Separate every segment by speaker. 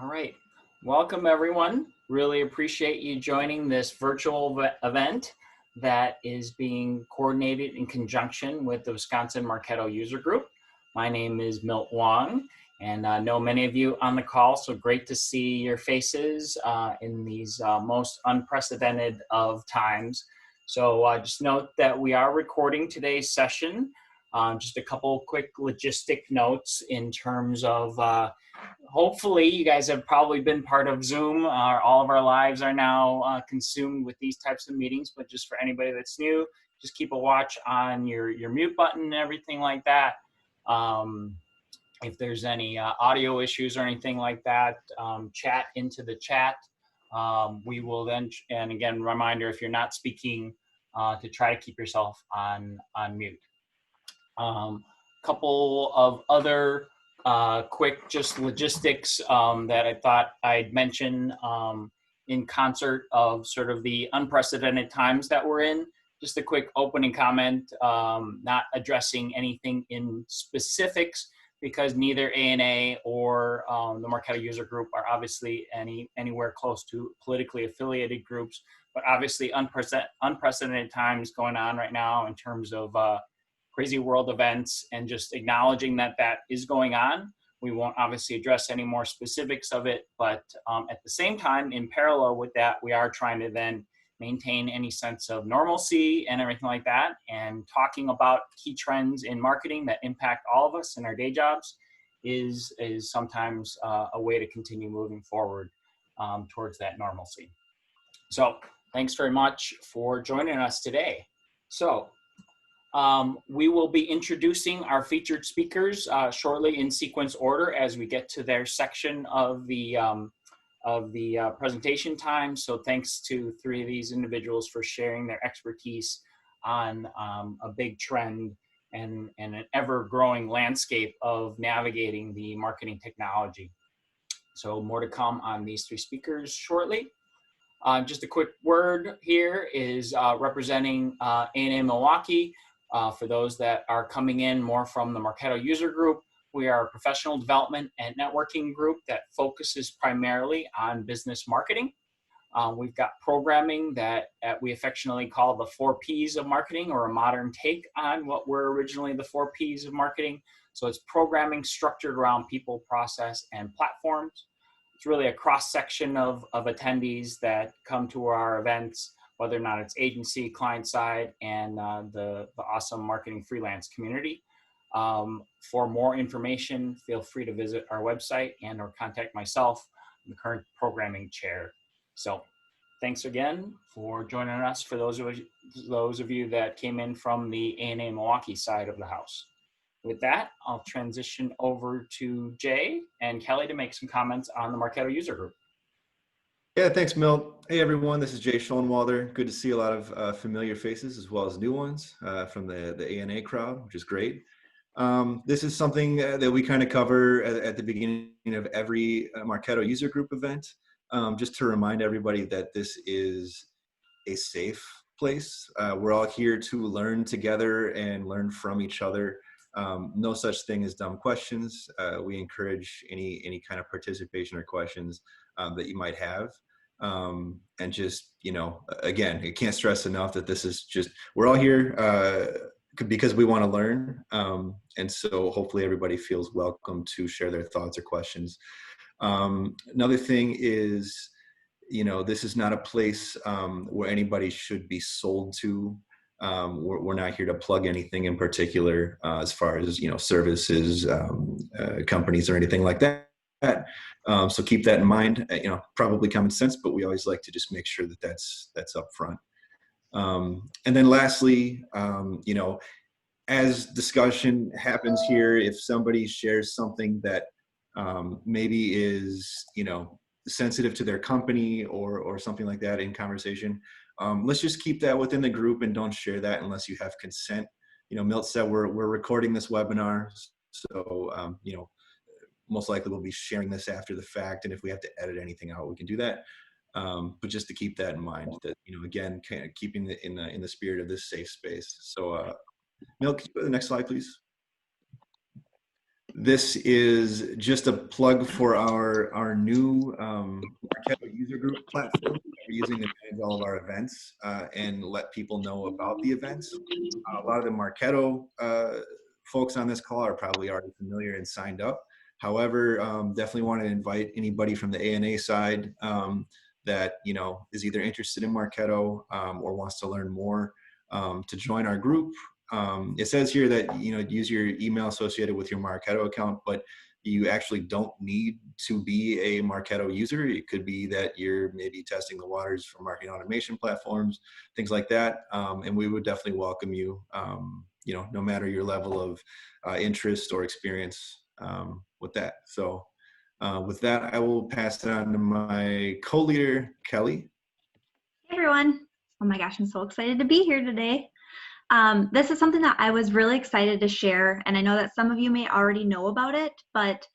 Speaker 1: All right. Welcome, everyone. Really appreciate you joining this virtual event that is being coordinated in conjunction with the Wisconsin Marketo User Group. My name is Milt Wong, and I know many of you on the call, so great to see your faces in these most unprecedented of times. So just note that we are recording today's session. Just a couple quick logistic notes in terms of hopefully you guys have probably been part of Zoom. All of our lives are now consumed with these types of meetings, but just for anybody that's new, just keep a watch on your mute button and everything like that. If there's any audio issues or anything like that, chat into the chat. We will then, and again, reminder, if you're not speaking, to try to keep yourself on mute. Couple of other quick just logistics that I thought I'd mention in concert of sort of the unprecedented times that we're in. Just a quick opening comment, not addressing anything in specifics because neither ANA or the Marketo User Group are obviously anywhere close to politically affiliated groups, but obviously unprecedented times going on right now in terms of crazy world events, and just acknowledging that that is going on. We won't obviously address any more specifics of it, but at the same time, in parallel with that, we are trying to then maintain any sense of normalcy and everything like that, and talking about key trends in marketing that impact all of us in our day jobs is sometimes a way to continue moving forward towards that normalcy. So thanks very much for joining us today. So we will be introducing our featured speakers shortly in sequence order as we get to their section of the presentation time. So thanks to three of these individuals for sharing their expertise on a big trend and an ever-growing landscape of navigating the marketing technology. So more to come on these three speakers shortly. Just a quick word here is representing ANA Milwaukee. For those that are coming in more from the Marketo User Group, we are a professional development and networking group that focuses primarily on business marketing. We've got programming that we affectionately call the 4 Ps of marketing, or a modern take on what were originally the 4 Ps of marketing. So it's programming structured around people, process, and platforms. It's really a cross-section of attendees that come to our events, whether or not it's agency, client side, and the awesome marketing freelance community. For more information, feel free to visit our website and or contact myself, the current programming chair. So thanks again for joining us for those of you that came in from the ANA Milwaukee side of the house. With that, I'll transition over to Jay and Kelly to make some comments on the Marketo User Group.
Speaker 2: Yeah, thanks, Milt. Hey, everyone. This is Jay Schoenwalder. Good to see a lot of familiar faces as well as new ones from the ANA crowd, which is great. This is something that we kind of cover at the beginning of every Marketo User Group event, just to remind everybody that this is a safe place. We're all here to learn together and learn from each other. No such thing as dumb questions. We encourage any kind of participation or questions that you might have. And just, again, I can't stress enough that this is just, we're all here because we want to learn. And so hopefully everybody feels welcome to share their thoughts or questions. Another thing is, this is not a place where anybody should be sold to. We're not here to plug anything in particular as far as, services, companies or anything like that. So keep that in mind, probably common sense, but we always like to just make sure that that's up front. And then lastly, as discussion happens here, if somebody shares something that maybe is, sensitive to their company or something like that in conversation, let's just keep that within the group and don't share that unless you have consent. Milt said we're recording this webinar, so most likely we'll be sharing this after the fact, and if we have to edit anything out, we can do that. But just to keep that in mind, that again, kind of keeping it in the spirit of this safe space. So, Milt, can you go to the next slide, please? This is just a plug for our new Marketo user group platform that we're using to manage all of our events and let people know about the events. A lot of the Marketo folks on this call are probably already familiar and signed up. However, definitely want to invite anybody from the ANA side that is either interested in Marketo or wants to learn more to join our group. It says here that use your email associated with your Marketo account, but you actually don't need to be a Marketo user. It could be that you're maybe testing the waters for marketing automation platforms, things like that. And we would definitely welcome you, no matter your level of interest or experience with that. So with that, I will pass it on to my co-leader, Kelly.
Speaker 3: Hey everyone. Oh my gosh, I'm so excited to be here today. This is something that I was really excited to share, and I know that some of you may already know about it, but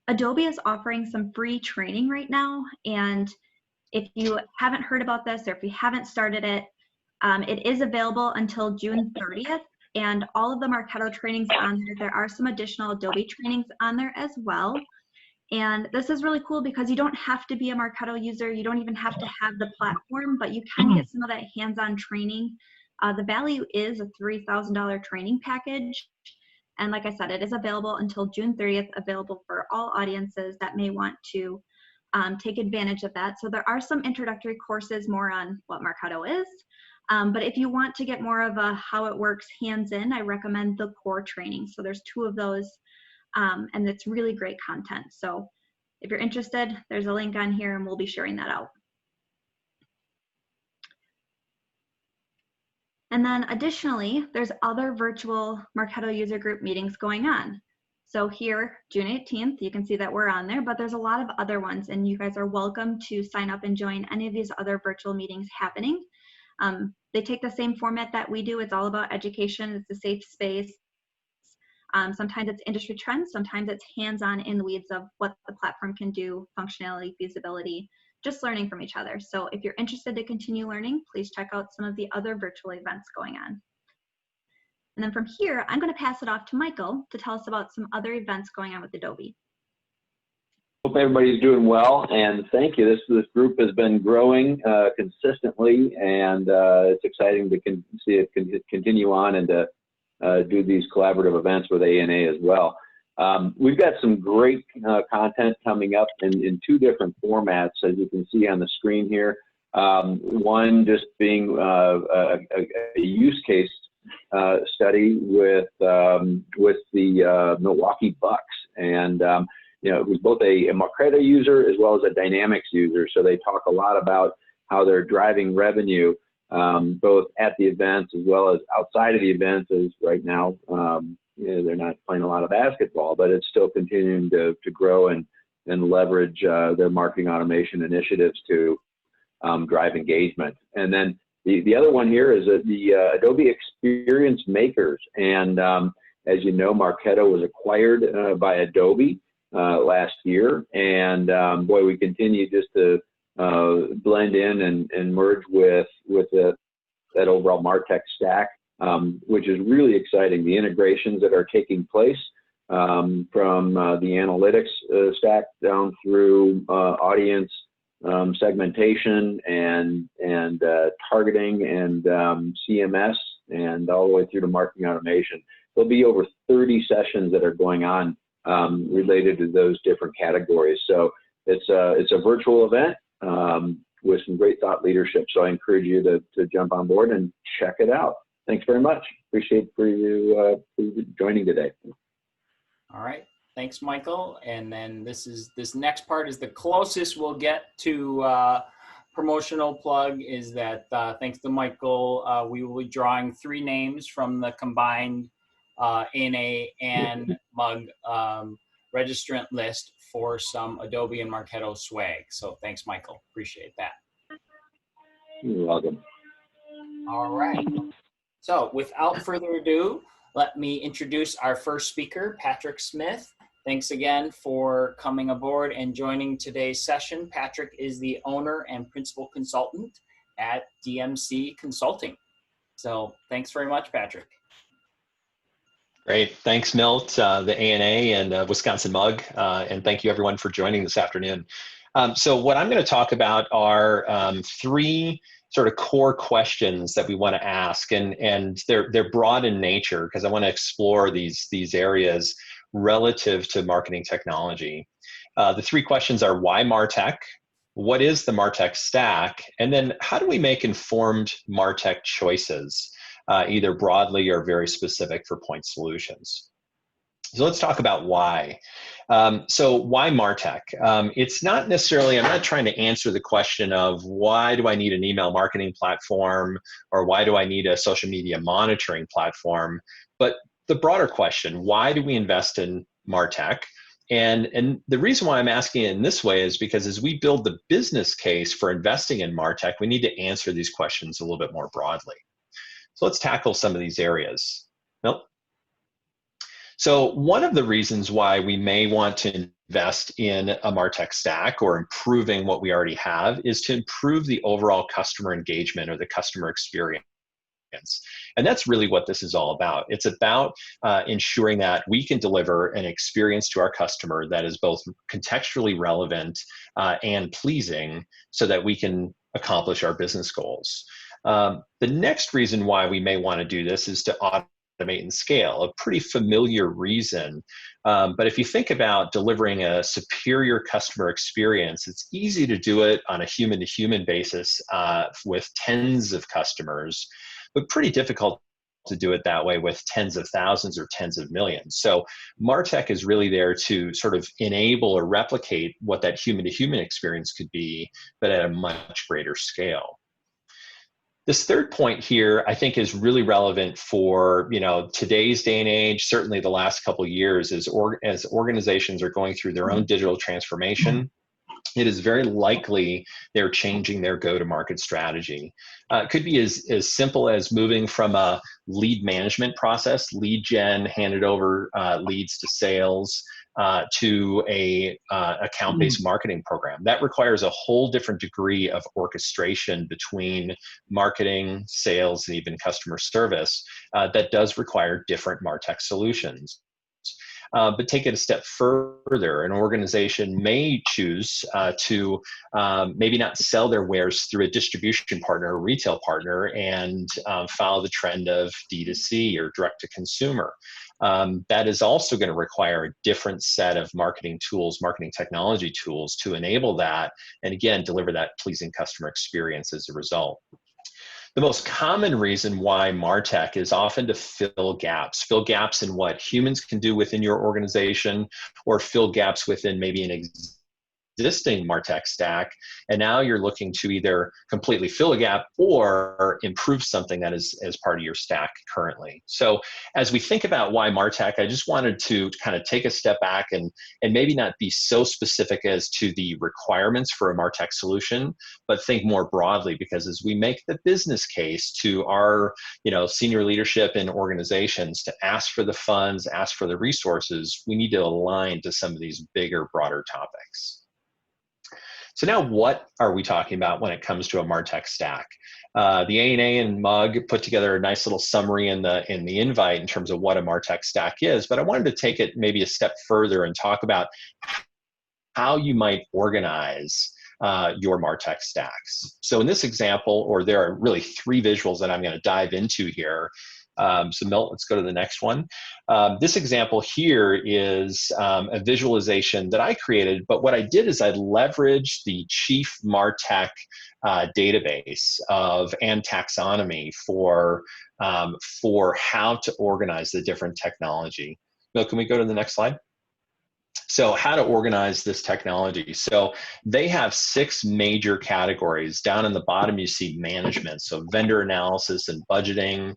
Speaker 3: Adobe is offering some free training right now, and if you haven't heard about this or if you haven't started it, it is available until June 30th, and all of the Marketo trainings on there. There are some additional Adobe trainings on there as well. And this is really cool because you don't have to be a Marketo user. You don't even have to have the platform, but you can get some of that hands-on training. The value is a $3,000 training package. And like I said, it is available until June 30th, available for all audiences that may want to take advantage of that. So there are some introductory courses more on what Marketo is. But if you want to get more of a how it works hands-in, I recommend the core training. So there's 2 of those. And it's really great content. So if you're interested, there's a link on here and we'll be sharing that out. And then additionally, there's other virtual Marketo user group meetings going on. So here, June 18th, you can see that we're on there, but there's a lot of other ones, and you guys are welcome to sign up and join any of these other virtual meetings happening. They take the same format that we do. It's all about education. It's a safe space. Sometimes it's industry trends, sometimes it's hands-on in the weeds of what the platform can do, functionality, feasibility, just learning from each other. So if you're interested to continue learning, please check out some of the other virtual events going on. And then from here, I'm going to pass it off to Michael to tell us about some other events going on with Adobe.
Speaker 4: Hope everybody's doing well, and thank you. This group has been growing consistently, and it's exciting to see it continue on and to do these collaborative events with ANA as well. We've got some great content coming up in 2 different formats, as you can see on the screen here. One just being a use case study with the Milwaukee Bucks, and it was both a Marketo user as well as a Dynamics user. So they talk a lot about how they're driving revenue both at the events as well as outside of the events. As right now, they're not playing a lot of basketball, but it's still continuing to grow and leverage their marketing automation initiatives to drive engagement. And then the other one here is the Adobe Experience Makers. And as you know, Marketo was acquired by Adobe last year. And boy, we continue just to blend in and merge with that overall MarTech stack, which is really exciting. The integrations that are taking place from the analytics stack down through audience segmentation and targeting and CMS and all the way through to marketing automation. There'll be over 30 sessions that are going on related to those different categories. So it's a virtual event with some great thought leadership. So I encourage you to jump on board and check it out. Thanks very much. Appreciate for you joining today.
Speaker 1: All right. Thanks, Michael. And then this next part is the closest we'll get to promotional plug. Is that thanks to Michael, we will be drawing 3 names from the combined ANA and MUG registrant list for some Adobe and Marketo swag. So thanks, Michael. Appreciate that.
Speaker 4: You're welcome.
Speaker 1: All right. So without further ado, let me introduce our first speaker, Patrick Smith. Thanks again for coming aboard and joining today's session. Patrick is the owner and principal consultant at DMC Consulting. So thanks very much, Patrick.
Speaker 5: Great. Thanks, Milt, the ANA and Wisconsin Mug, and thank you everyone for joining this afternoon. So what I'm going to talk about are three sort of core questions that we want to ask, and they're broad in nature because I want to explore these areas relative to marketing technology. The three questions are: why MarTech? What is the MarTech stack? And then how do we make informed MarTech choices, either broadly or very specific for point solutions? So let's talk about why. So why MarTech? It's not necessarily, I'm not trying to answer the question of why do I need an email marketing platform or why do I need a social media monitoring platform, but the broader question: why do we invest in MarTech? And the reason why I'm asking it in this way is because as we build the business case for investing in MarTech, we need to answer these questions a little bit more broadly. So let's tackle some of these areas. Nope. So one of the reasons why we may want to invest in a MarTech stack or improving what we already have is to improve the overall customer engagement or the customer experience. And that's really what this is all about. It's about ensuring that we can deliver an experience to our customer that is both contextually relevant and pleasing so that we can accomplish our business goals. The next reason why we may want to do this is to automate and scale, a pretty familiar reason. But if you think about delivering a superior customer experience, it's easy to do it on a human-to-human basis with tens of customers, but pretty difficult to do it that way with tens of thousands or tens of millions. So MarTech is really there to sort of enable or replicate what that human-to-human experience could be, but at a much greater scale. This third point here, I think, is really relevant for today's day and age. Certainly, the last couple of years, as organizations are going through their own digital transformation, it is very likely they're changing their go-to-market strategy. It could be as simple as moving from a lead management process, lead gen, handed over leads to sales, to a account-based marketing program. That requires a whole different degree of orchestration between marketing, sales, and even customer service that does require different MarTech solutions. But take it a step further, an organization may choose to maybe not sell their wares through a distribution partner or retail partner and follow the trend of D2C or direct to consumer. That is also going to require a different set of marketing tools, marketing technology tools to enable that, and again, deliver that pleasing customer experience as a result. The most common reason why MarTech is often to fill gaps in what humans can do within your organization, or fill gaps within maybe an existing MarTech stack, and now you're looking to either completely fill a gap or improve something that is as part of your stack currently. So as we think about why MarTech, I just wanted to kind of take a step back and maybe not be so specific as to the requirements for a MarTech solution, but think more broadly, because as we make the business case to our senior leadership in organizations to ask for the funds, ask for the resources, we need to align to some of these bigger, broader topics. So now what are we talking about when it comes to a MarTech stack? The ANA and Mug put together a nice little summary in the invite in terms of what a MarTech stack is, but I wanted to take it maybe a step further and talk about how you might organize your MarTech stacks. So in this example, or there are really three visuals that I'm going to dive into here. So Milt, let's go to the next one. This example here is a visualization that I created, but what I did is I leveraged the chief MarTech database and taxonomy for how to organize the different technology. Milt, can we go to the next slide? So how to organize this technology. So they have 6 major categories. Down in the bottom, you see management. So vendor analysis and budgeting,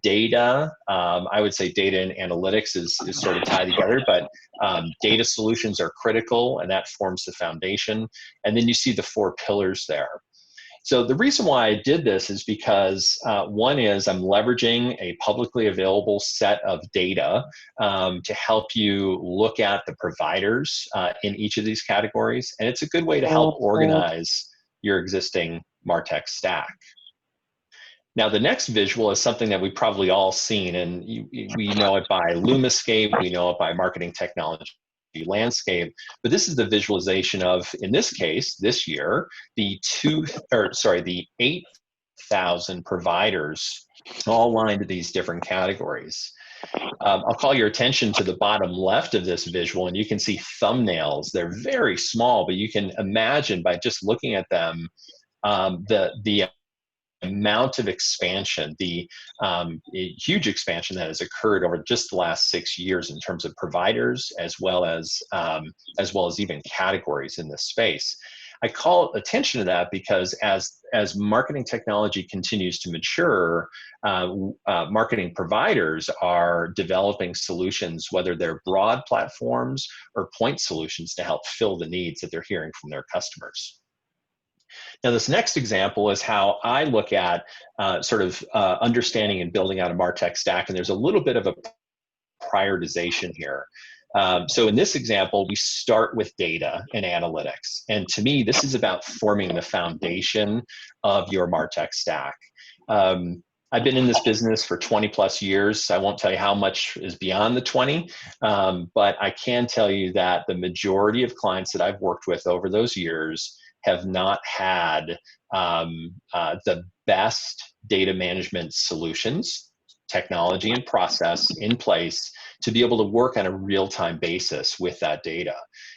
Speaker 5: data. I would say data and analytics is sort of tied together, but data solutions are critical, and that forms the foundation. And then you see the 4 pillars there. So the reason why I did this is because one is I'm leveraging a publicly available set of data to help you look at the providers in each of these categories. And it's a good way to help organize your existing MarTech stack. Now, the next visual is something that we've probably all seen, and we know it by Lumascape, we know it by Marketing Technology Landscape, but this is the visualization of, in this case, this year, the 8,000 providers all aligned to these different categories. I'll call your attention to the bottom left of this visual, and you can see thumbnails. They're very small, but you can imagine by just looking at them, the amount of expansion, the huge expansion that has occurred over just the last 6 years in terms of providers, as well as even categories in this space. I call attention to that because as marketing technology continues to mature, marketing providers are developing solutions, whether they're broad platforms or point solutions, to help fill the needs that they're hearing from their customers. Now, this next example is how I look at understanding and building out a MarTech stack, and there's a little bit of a prioritization here. So in this example, we start with data and analytics. And to me, this is about forming the foundation of your MarTech stack. I've been in this business for 20 plus years. I won't tell you how much is beyond the 20, but I can tell you that the majority of clients that I've worked with over those years have not had the best data management solutions, technology and process in place to be able to work on a real-time basis with that data.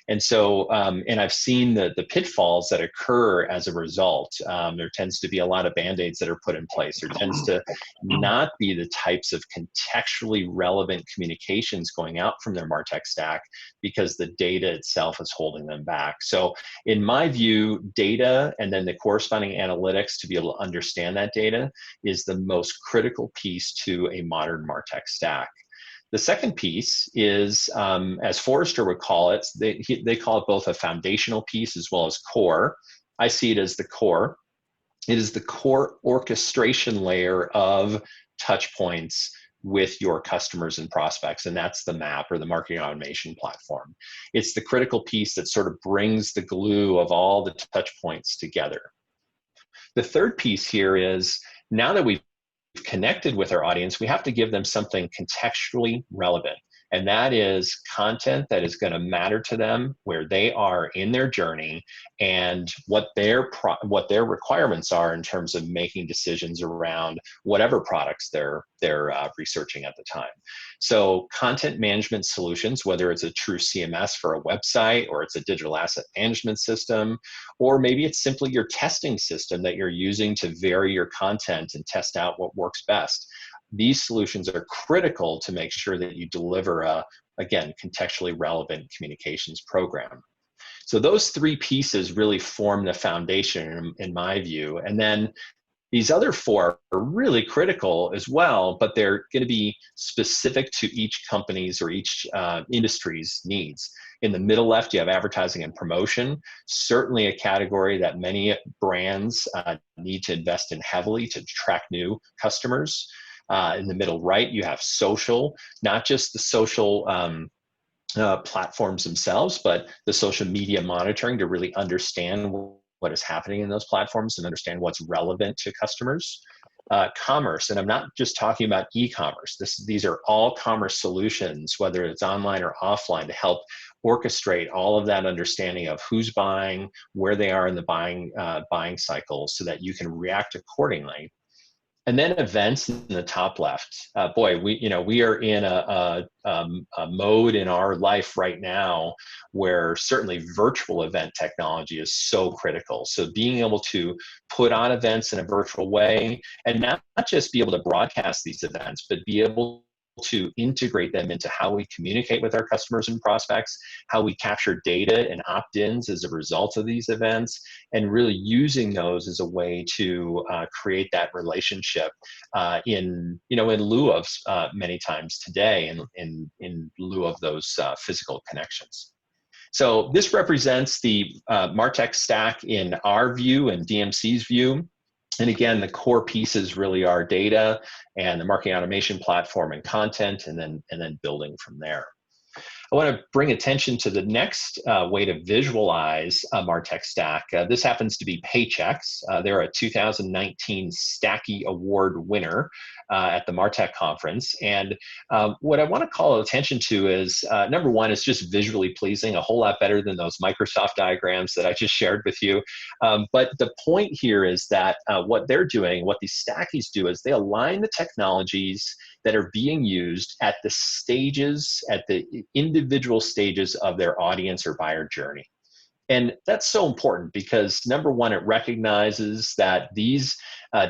Speaker 5: And so, and I've seen the pitfalls that occur as a result. There tends to be a lot of band-aids that are put in place. There tends to not be the types of contextually relevant communications going out from their MarTech stack because the data itself is holding them back. So in my view, data and then the corresponding analytics to be able to understand that data is the most critical piece to a modern MarTech stack. The second piece is, as Forrester would call it, they call it both a foundational piece as well as core. I see it as the core. It is the core orchestration layer of touch points with your customers and prospects, and that's the MAP, or the marketing automation platform. It's the critical piece that sort of brings the glue of all the touch points together. The third piece here is, now that we've connected with our audience, we have to give them something contextually relevant. And that is content that is going to matter to them where they are in their journey and what their requirements are in terms of making decisions around whatever products they're researching at the time. So content management solutions, whether it's a true CMS for a website, or it's a digital asset management system, or maybe it's simply your testing system that you're using to vary your content and test out what works best. These solutions are critical to make sure that you deliver a, again, contextually relevant communications program. So those three pieces really form the foundation in my view. And then these other four are really critical as well, but they're going to be specific to each company's or each industry's needs. In the middle left, you have advertising and promotion, certainly a category that many brands need to invest in heavily to attract new customers. In the middle right, you have social, not just the social platforms themselves, but the social media monitoring to really understand what is happening in those platforms and understand what's relevant to customers. Commerce, and I'm not just talking about e-commerce. These are all commerce solutions, whether it's online or offline, to help orchestrate all of that understanding of who's buying, where they are in the buying cycle, so that you can react accordingly. And then events in the top left. Boy, we are in a mode in our life right now where certainly virtual event technology is so critical. So being able to put on events in a virtual way, and not just be able to broadcast these events, but be able to integrate them into how we communicate with our customers and prospects, how we capture data and opt-ins as a result of these events, and really using those as a way to create that relationship in lieu of many times today, in lieu of those physical connections. So this represents the MarTech stack in our view and DMC's view. And again, the core pieces really are data and the marketing automation platform and content, and then building from there. I want to bring attention to the next way to visualize a MarTech stack. This happens to be Paychex. They're a 2019 Stacky Award winner at the MarTech conference. And what I want to call attention to is, number one, it's just visually pleasing, a whole lot better than those Microsoft diagrams that I just shared with you. But the point here is that what they're doing, what these stackies do, is they align the technologies that are being used at the stages, at the individual stages of their audience or buyer journey. And that's so important because, number one, it recognizes that these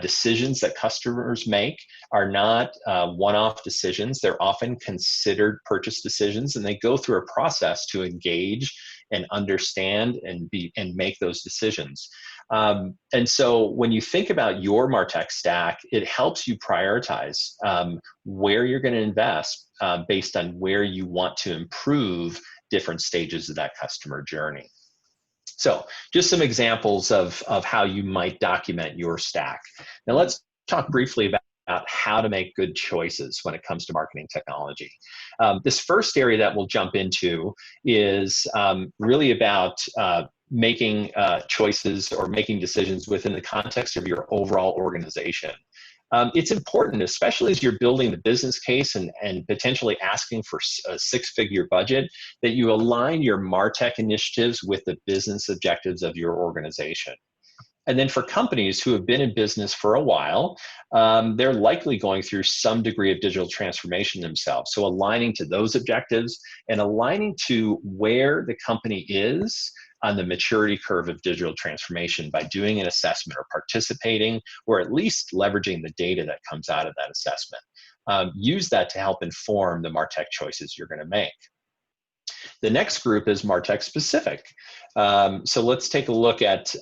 Speaker 5: decisions that customers make are not one-off decisions. They're often considered purchase decisions, and they go through a process to engage and understand and make those decisions. And so when you think about your MarTech stack, it helps you prioritize where you're going to invest based on where you want to improve different stages of that customer journey. So just some examples of how you might document your stack. Now let's talk briefly about how to make good choices when it comes to marketing technology. This first area that we'll jump into is really about making choices or making decisions within the context of your overall organization. It's important, especially as you're building the business case and potentially asking for a six-figure budget, that you align your MarTech initiatives with the business objectives of your organization. And then for companies who have been in business for a while, they're likely going through some degree of digital transformation themselves. So aligning to those objectives and aligning to where the company is on the maturity curve of digital transformation by doing an assessment or participating, or at least leveraging the data that comes out of that assessment. Use that to help inform the MarTech choices you're going to make. The next group is MarTech specific. So let's take a look at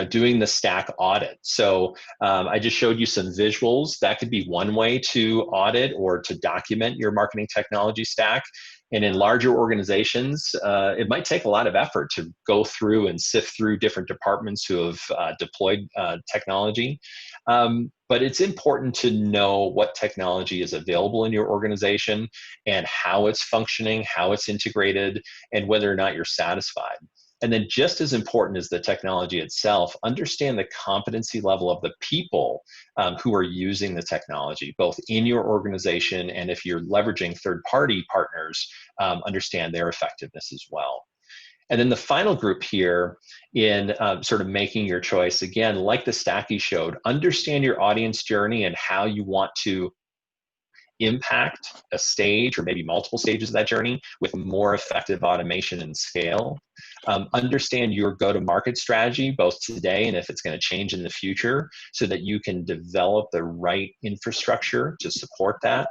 Speaker 5: doing the stack audit. So I just showed you some visuals. That could be one way to audit or to document your marketing technology stack. And in larger organizations, it might take a lot of effort to go through and sift through different departments who have deployed technology. But it's important to know what technology is available in your organization and how it's functioning, how it's integrated, and whether or not you're satisfied. And then just as important as the technology itself, understand the competency level of the people who are using the technology, both in your organization and if you're leveraging third-party partners, understand their effectiveness as well. And then the final group here in sort of making your choice, again, like the Stacky showed, understand your audience journey and how you want to impact a stage or maybe multiple stages of that journey with more effective automation and scale. Understand your go-to-market strategy, both today and if it's going to change in the future, so that you can develop the right infrastructure to support that.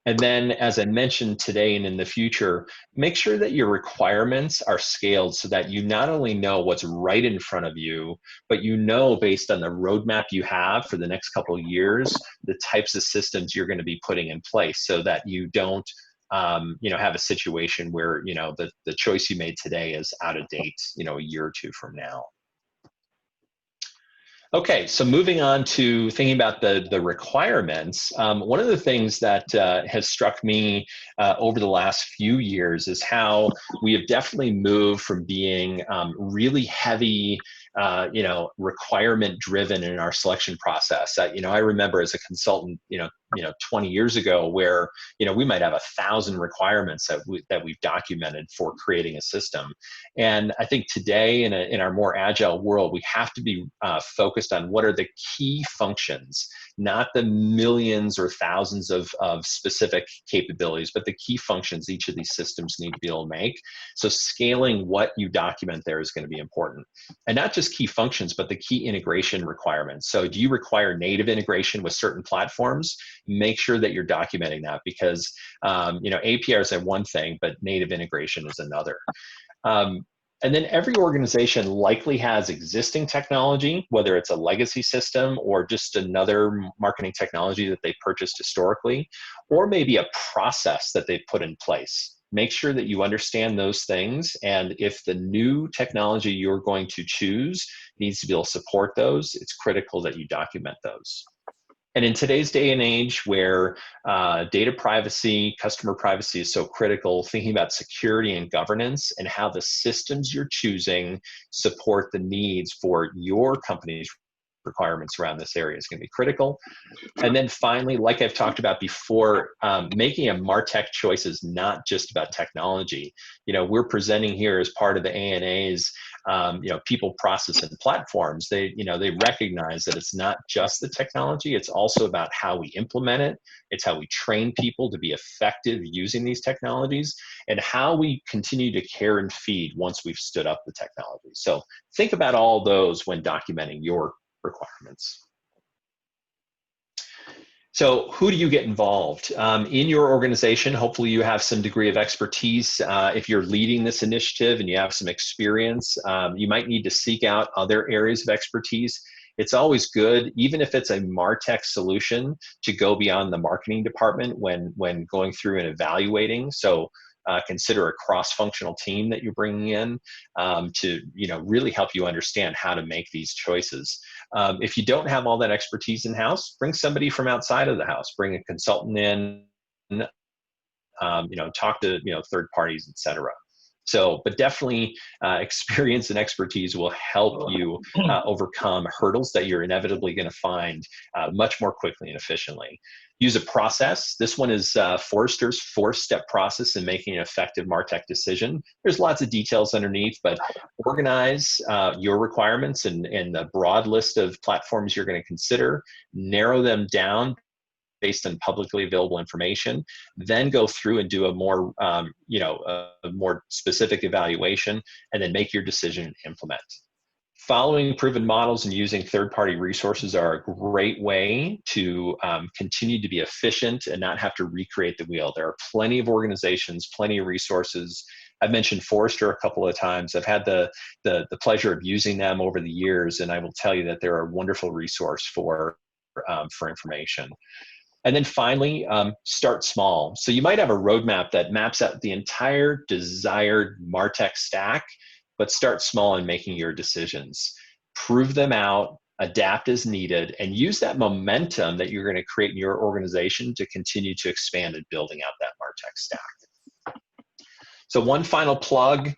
Speaker 5: And then, as I mentioned today and in the future, make sure that your requirements are scaled so that you not only know what's right in front of you, but you know based on the roadmap you have for the next couple of years, the types of systems you're going to be putting in place so that you don't have a situation where the choice you made today is out of date a year or two from now. Okay, so moving on to thinking about the requirements, one of the things that has struck me over the last few years is how we have definitely moved from being really heavy, requirement driven in our selection process. I remember as a consultant, 20 years ago, where we might have 1,000 requirements that we've documented for creating a system. And I think today in our more agile world, we have to be focused on what are the key functions, not the millions or thousands of specific capabilities, but the key functions each of these systems need to be able to make. So scaling what you document there is going to be important. And not just key functions, but the key integration requirements. So do you require native integration with certain platforms? Make sure that you're documenting that, because APIs are one thing, but native integration is another. And then every organization likely has existing technology, whether it's a legacy system or just another marketing technology that they purchased historically, or maybe a process that they've put in place. Make sure that you understand those things, and if the new technology you're going to choose needs to be able to support those, it's critical that you document those. And in today's day and age where data privacy, customer privacy is so critical, thinking about security and governance and how the systems you're choosing support the needs for your company's requirements around this area is going to be critical. And then finally, like I've talked about before, making a MarTech choice is not just about technology. We're presenting here as part of the ANA's, people, process, and platforms. They recognize that it's not just the technology, it's also about how we implement it. It's how we train people to be effective using these technologies and how we continue to care and feed once we've stood up the technology. So think about all those when documenting your requirements. So who do you get involved? In your organization, hopefully you have some degree of expertise. If you're leading this initiative and you have some experience, you might need to seek out other areas of expertise. It's always good, even if it's a MarTech solution, to go beyond the marketing department when going through and evaluating. So consider a cross-functional team that you're bringing in to really help you understand how to make these choices. If you don't have all that expertise in-house, bring somebody from outside of the house. Bring a consultant in, talk to third parties, etc. So, but definitely experience and expertise will help you overcome hurdles that you're inevitably going to find much more quickly and efficiently. Use a process. This one is Forrester's 4-step process in making an effective MarTech decision. There's lots of details underneath, but organize your requirements and the broad list of platforms you're going to consider, narrow them down based on publicly available information, then go through and do a more, a more specific evaluation, and then make your decision and implement. Following proven models and using third-party resources are a great way to continue to be efficient and not have to recreate the wheel. There are plenty of organizations, plenty of resources. I've mentioned Forrester a couple of times. I've had the pleasure of using them over the years, and I will tell you that they're a wonderful resource for information. And then finally, start small. So you might have a roadmap that maps out the entire desired MarTech stack, but start small in making your decisions. Prove them out, adapt as needed, and use that momentum that you're going to create in your organization to continue to expand and building out that MarTech stack. So one final plug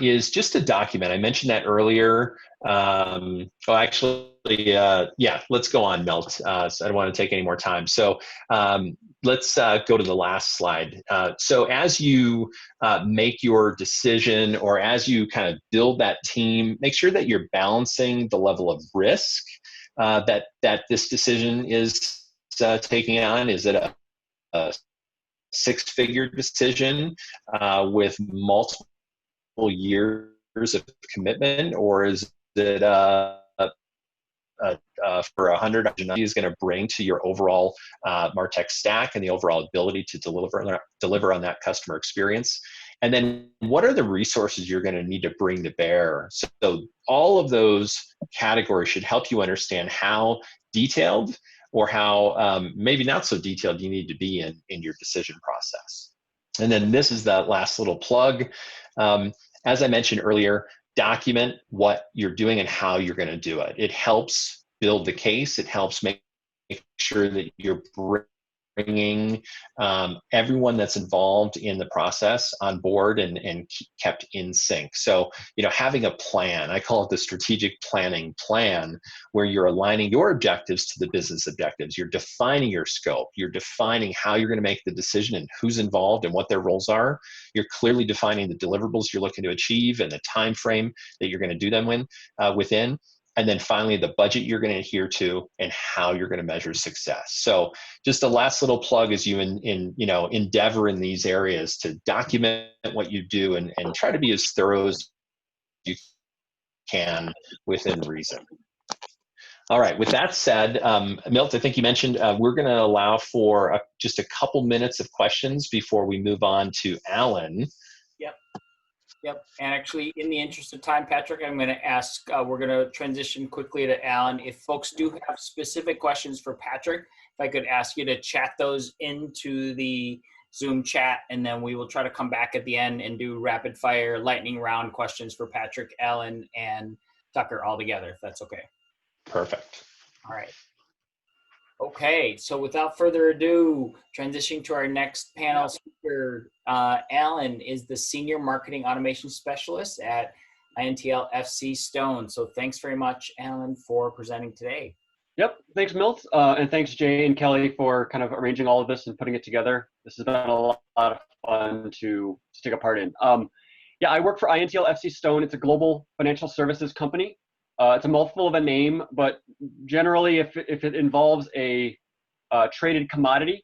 Speaker 5: is just a document. I mentioned that earlier. Let's go on, Milt. So I don't want to take any more time. So let's go to the last slide. So as you make your decision, or as you kind of build that team, make sure that you're balancing the level of risk that this decision is taking on. Is it a 6-figure decision with multiple years of commitment, or is it for 100 is going to bring to your overall MarTech stack and the overall ability to deliver on that customer experience? And then what are the resources you're going to need to bring to bear? So all of those categories should help you understand how detailed or how maybe not so detailed you need to be in your decision process. And then this is that last little plug. As I mentioned earlier, document what you're doing and how you're going to do it. It helps build the case. It helps make sure that you're bringing everyone that's involved in the process on board and kept in sync. So, having a plan, I call it the strategic planning plan, where you're aligning your objectives to the business objectives. You're defining your scope. You're defining how you're going to make the decision and who's involved and what their roles are. You're clearly defining the deliverables you're looking to achieve and the time frame that you're going to do them within. And then finally, the budget you're going to adhere to and how you're going to measure success. So just the last little plug is you endeavor in these areas to document what you do and try to be as thorough as you can within reason. All right, with that said, Milt, I think you mentioned we're going to allow for just a couple minutes of questions before we move on to Alan.
Speaker 1: Yep. And actually, in the interest of time, Patrick, I'm going to ask, we're going to transition quickly to Alan. If folks do have specific questions for Patrick, if I could ask you to chat those into the Zoom chat, and then we will try to come back at the end and do rapid fire lightning round questions for Patrick, Alan, and Tucker all together, if that's okay.
Speaker 5: Perfect.
Speaker 1: All right. Okay, so without further ado, transitioning to our next panel speaker, Alan is the Senior Marketing Automation Specialist at INTL FC Stone. So thanks very much, Alan, for presenting today.
Speaker 6: Yep, thanks Milt, and thanks Jay and Kelly for kind of arranging all of this and putting it together. This has been a lot of fun to take a part in. Yeah, I work for INTL FC Stone. It's a global financial services company. It's a mouthful of a name, but generally if it involves a traded commodity,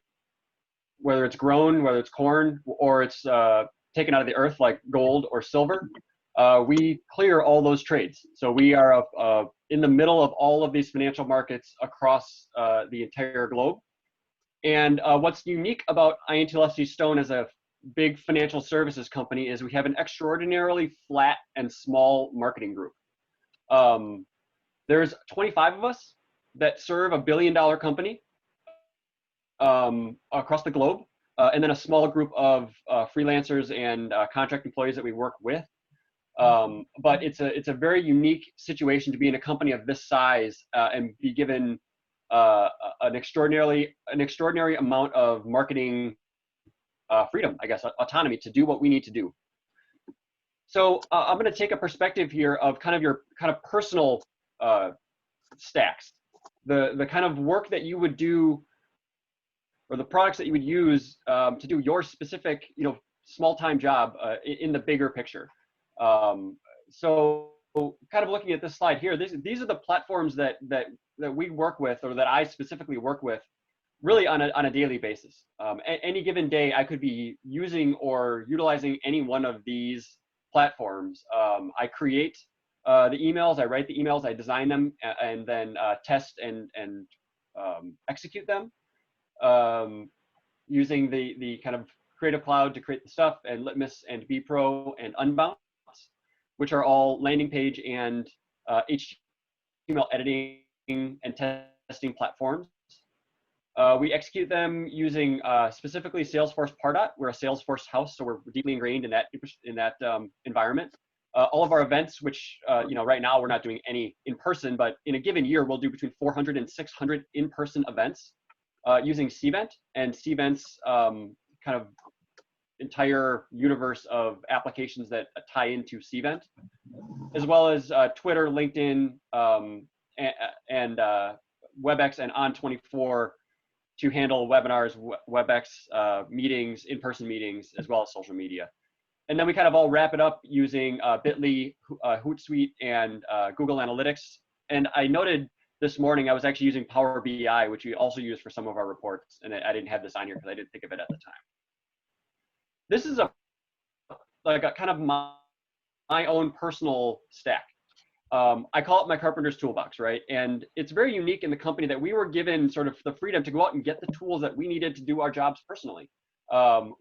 Speaker 6: whether it's grown, whether it's corn, or it's taken out of the earth like gold or silver, we clear all those trades. So we are in the middle of all of these financial markets across the entire globe. And what's unique about INTL FC Stone as a big financial services company is we have an extraordinarily flat and small marketing group. There's 25 of us that serve $1 billion company across the globe, and then a small group of freelancers and contract employees that we work with. But it's a very unique situation to be in a company of this size and be given an extraordinary amount of marketing freedom, I guess, autonomy to do what we need to do. So I'm going to take a perspective here of kind of your personal stacks, the kind of work that you would do, or the products that you would use to do your specific, small-time job in the bigger picture. So kind of looking at this slide here, these are the platforms that we work with, or that I specifically work with, really on a daily basis. Any given day, I could be using or utilizing any one of these platforms. I create the emails, I write the emails, I design them, and then test and execute them using the kind of Creative Cloud to create the stuff, and Litmus and vPro and Unbounce, which are all landing page and HTML editing and testing platforms. We execute them using specifically Salesforce Pardot. We're a Salesforce house, so we're deeply ingrained in that environment. All of our events, which right now we're not doing any in person, but in a given year we'll do between 400 and 600 in-person events using Cvent, and Cvent's kind of entire universe of applications that tie into Cvent, as well as Twitter, LinkedIn, and WebEx and On24 to handle webinars, WebEx meetings, in-person meetings, as well as social media. And then we kind of all wrap it up using Bitly, Hootsuite, and Google Analytics. And I noted this morning I was actually using Power BI, which we also use for some of our reports, and I didn't have this on here because I didn't think of it at the time. This is a kind of my own personal stack. I call it my carpenter's toolbox, right? And it's very unique in the company that we were given sort of the freedom to go out and get the tools that we needed to do our jobs personally.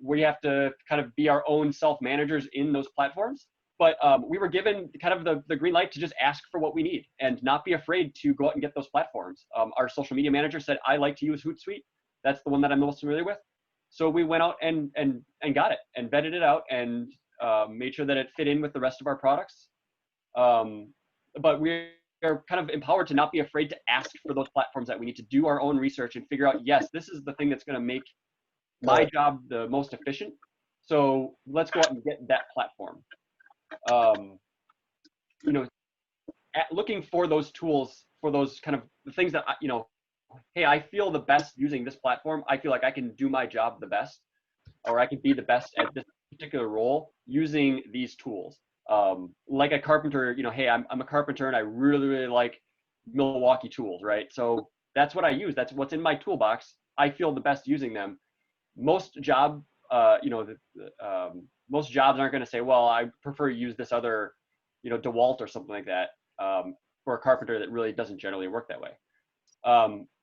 Speaker 6: We have to kind of be our own self-managers in those platforms, but we were given kind of the green light to just ask for what we need and not be afraid to go out and get those platforms. Our social media manager said, I like to use Hootsuite. That's the one that I'm most familiar with. So we went out and got it and vetted it out and made sure that it fit in with the rest of our products. But we're kind of empowered to not be afraid to ask for those platforms that we need to do our own research and figure out, yes, this is the thing that's going to make my job the most efficient. So let's go out and get that platform. Looking for those tools, for those kind of the things that, hey, I feel the best using this platform. I feel like I can do my job the best, or I can be the best at this particular role using these tools. Like a carpenter, hey, I'm a carpenter and I really, really like Milwaukee tools, right? So that's what I use. That's what's in my toolbox. I feel the best using them. Most jobs aren't going to say, well, I prefer to use this other, DeWalt or something like that for a carpenter that really doesn't generally work that way.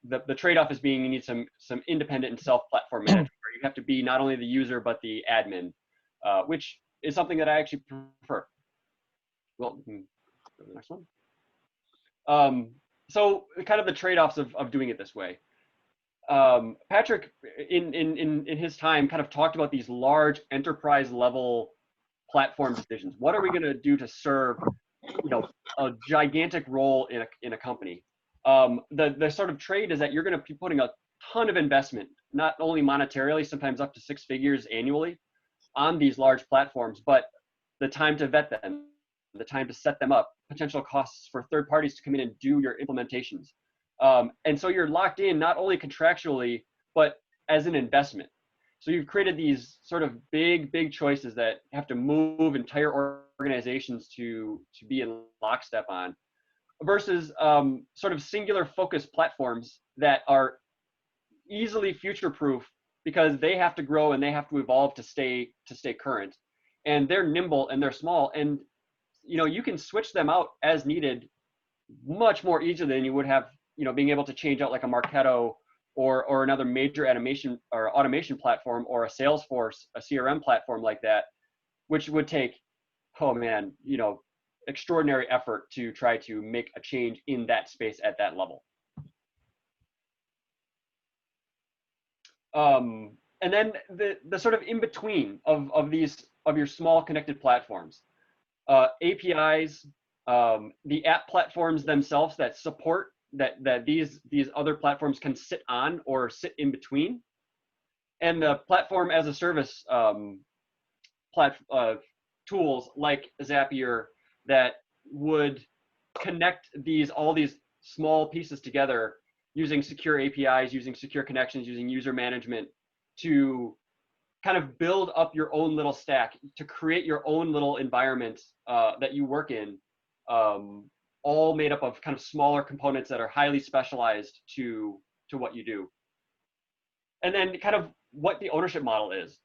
Speaker 6: The trade-off is being you need some independent and self-platform management where you have to be not only the user but the admin, which is something that I actually prefer. Well, go to the next one. So kind of the trade-offs of doing it this way. Patrick, in his time, kind of talked about these large enterprise level platform decisions. What are we going to do to serve, a gigantic role in a company? The sort of trade is that you're going to be putting a ton of investment, not only monetarily, sometimes up to 6 figures annually, on these large platforms, but the time to vet them, the time to set them up, potential costs for third parties to come in and do your implementations. And so you're locked in not only contractually, but as an investment. So you've created these sort of big choices that have to move entire organizations to be in lockstep on, versus sort of singular focused platforms that are easily future-proof because they have to grow and they have to evolve to stay current. And they're nimble and they're small, and you can switch them out as needed much more easily than you would have, being able to change out like a MarTech or another major animation or automation platform, or a Salesforce, a CRM platform like that, which would take, oh man, extraordinary effort to try to make a change in that space at that level. And then the sort of in between of your small connected platforms, APIs, the app platforms themselves that support that these other platforms can sit on or sit in between, and the platform as a service tools like Zapier that would connect all these small pieces together using secure APIs, using secure connections, using user management to kind of build up your own little stack, to create your own little environment that you work in, all made up of kind of smaller components that are highly specialized to what you do. And then kind of what the ownership model is.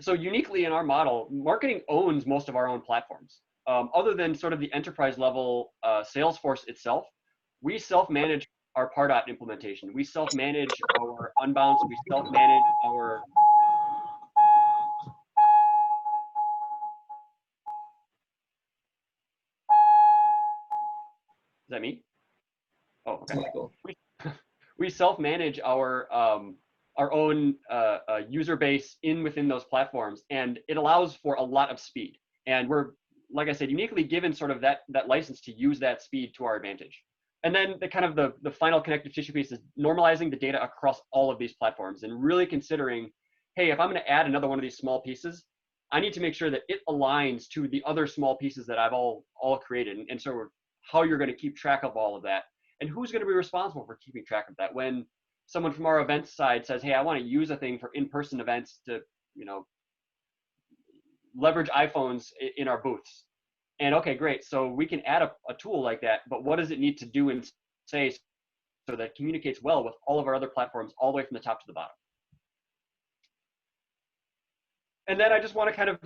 Speaker 6: So uniquely in our model, marketing owns most of our own platforms. Other than sort of the enterprise level Salesforce itself, we self-manage our Pardot implementation. We self-manage our Unbounce. We self-manage our... Is that me? Oh, okay. We self-manage our own user base within those platforms, and it allows for a lot of speed. And we're, like I said, uniquely given sort of that license to use that speed to our advantage. And then the final connective tissue piece is normalizing the data across all of these platforms and really considering, hey, if I'm going to add another one of these small pieces, I need to make sure that it aligns to the other small pieces that I've all created. And so how you're going to keep track of all of that, and who's going to be responsible for keeping track of that. When someone from our events side says, hey, I want to use a thing for in-person events to, leverage iPhones in our booths. And okay, great. So we can add a tool like that, but what does it need to do and say so that it communicates well with all of our other platforms, all the way from the top to the bottom? And then I just want to kind of